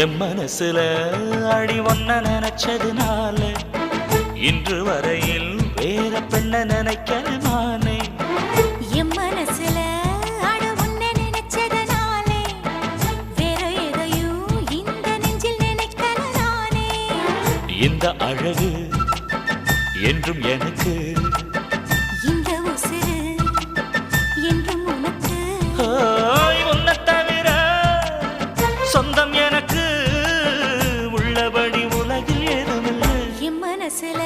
என் மனசுல அடி ஒன்ன நினைச்சதுனால இன்று வரையில் வேற பெண்ண நினைக்கிற நானே. என் மனசுல அட உன்னை நினைச்சதுனாலே வேற எதையும் இந்த நெஞ்சில் நினைக்கல நானே. இந்த அழகு என்றும் எனக்கு, இந்த உசுரு என்றும் உனக்கு. உன்னை தவிர சொந்தம் எனக்கு உள்ளபடி உலகில் ஏதுமில்லை. என் மனசுல